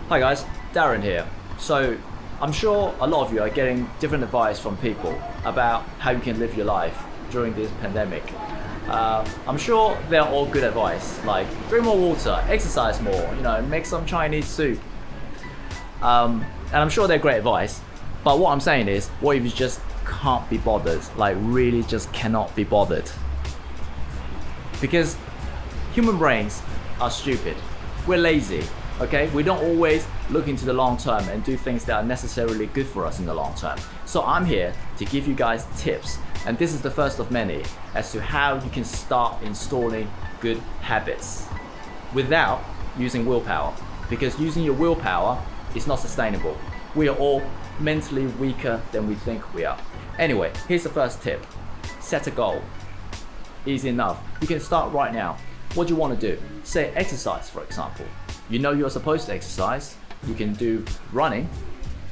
Hi guys, Darren here. So I'm sure a lot of you are getting different advice from people about how you can live your life during this pandemic. I'm sure they're all good advice, like drink more water, exercise more, make some Chinese soup. And I'm sure they're great advice, but what I'm saying is, what if you just can't be bothered, like really just cannot be bothered? Because human brains are stupid, we're lazy. Okay, we don't always look into the long term and do things that are necessarily good for us in the long term. So I'm here to give you guys tips, and this is the first of many, as to how you can start installing good habits without using willpower. Because using your willpower is not sustainable. We are all mentally weaker than we think we are. Anyway, here's the first tip. Set a goal. Easy enough. You can start right now. What do you want to do? Say exercise, for example. You know you're supposed to exercise. You can do running.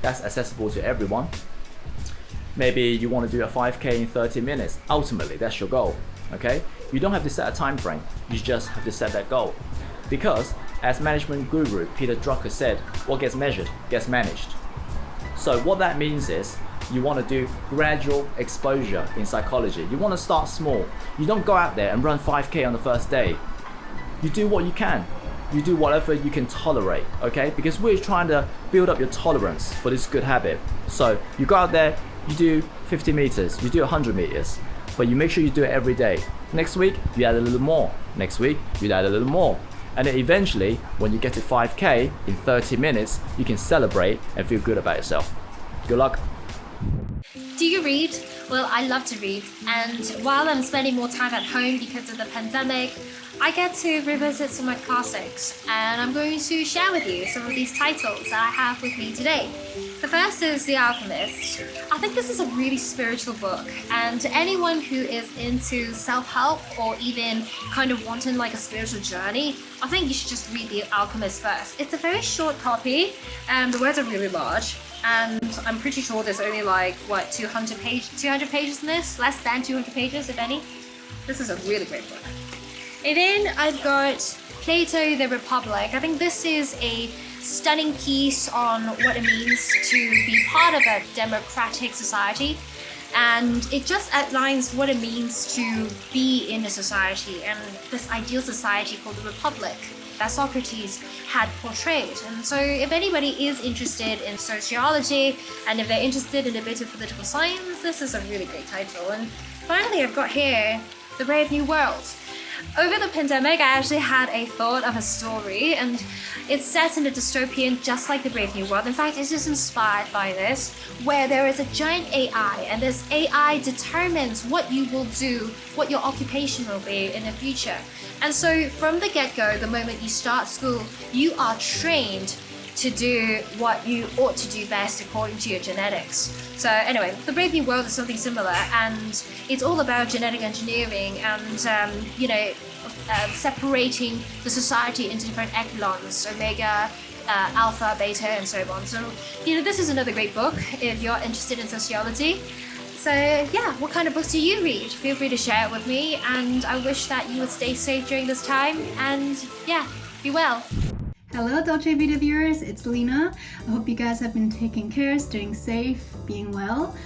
That's accessible to everyone. Maybe you want to do a 5K in 30 minutes. Ultimately, that's your goal. Okay? You don't have to set a time frame. You just have to set that goal. Because, as management guru Peter Drucker said, what gets measured gets managed. So what that means is, you want to do gradual exposure in psychology. You want to start small. You don't go out there and run 5K on the first day. You do what you can. You do whatever you can tolerate, okay? Because we're trying to build up your tolerance for this good habit. So you go out there, you do 50 meters, you do 100 meters, but you make sure you do it every day. Next week, you add a little more. Next week, you add a little more. And then eventually, when you get to 5K in 30 minutes, you can celebrate and feel good about yourself. Good luck. Do you read? Well, I love to read, and while I'm spending more time at home because of the pandemic, I get to revisit some of my classics, and I'm going to share with you some of these titles that I have with me today. The first is The Alchemist. I think this is a really spiritual book, and to anyone who is into self-help or even kind of wanting like a spiritual journey, I think you should just read The Alchemist first. It's a very short copy, and the words are really large. And I'm pretty sure there's only 200 pages in this, less than 200 pages if any. This is a really great book. And then I've got Plato the Republic. I think this is a stunning piece on what it means to be part of a democratic society, and it just outlines what it means to be in a society and this ideal society called the Republic that Socrates had portrayed. And so if anybody is interested in sociology, and if they're interested in a bit of political science, this is a really great title. And finally, I've got here The Brave New World. Over the pandemic, I actually had a thought of a story, and it's set in a dystopian just like The Brave New World. In fact, it's just inspired by this, where there is a giant AI, and this AI determines what you will do, what your occupation will be in the future. And so from the get-go, the moment you start school, you are trained to do what you ought to do best according to your genetics. So anyway, The Brave New World is something similar, and it's all about genetic engineering and separating the society into different echelons, omega, alpha, beta, and so on. So this is another great book if you're interested in sociology. So yeah, what kind of books do you read? Feel free to share it with me, and I wish that you would stay safe during this time, and yeah, be well. Hello Dolce Vita viewers, it's Linna. I hope you guys have been taking care, staying safe, being well.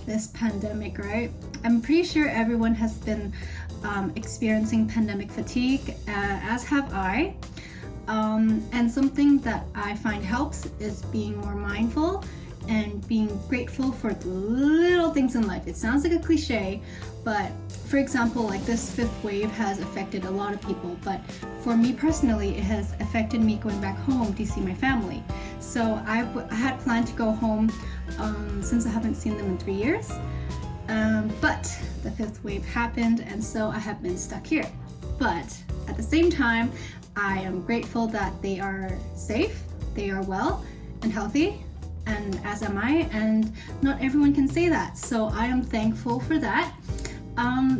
This pandemic, right? I'm pretty sure everyone has been experiencing pandemic fatigue, as have I. And something that I find helps is being more mindful and being grateful for the little things in life. It sounds like a cliche, but for example, like this fifth wave has affected a lot of people, but for me personally, it has affected me going back home to see my family. So I had planned to go home since I haven't seen them in 3 years, but the fifth wave happened, and so I have been stuck here. But at the same time, I am grateful that they are safe, they are well and healthy, and as am I, and not everyone can say that, so I am thankful for that.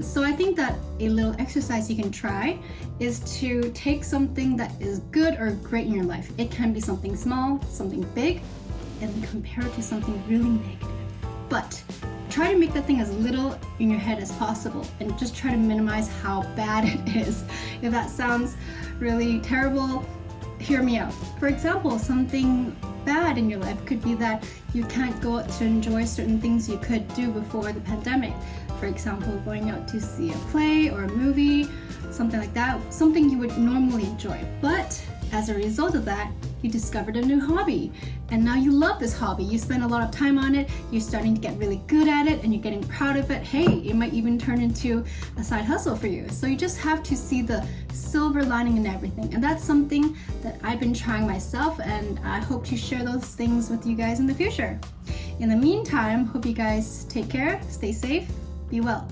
So I think that a little exercise you can try is to take something that is good or great in your life. It can be something small, something big, and compare it to something really negative. But try to make that thing as little in your head as possible, and just try to minimize how bad it is. If that sounds really terrible, hear me out. For example, something bad in your life could be that you can't go out to enjoy certain things you could do before the pandemic. For example, going out to see a play or a movie, something like that, something you would normally enjoy. But as a result of that, you discovered a new hobby, and now you love this hobby. You spend a lot of time on it, you're starting to get really good at it, and you're getting proud of it. Hey, it might even turn into a side hustle for you. So you just have to see the silver lining in everything, and that's something that I've been trying myself, and I hope to share those things with you guys in the future. In the meantime, hope you guys take care, stay safe, be well.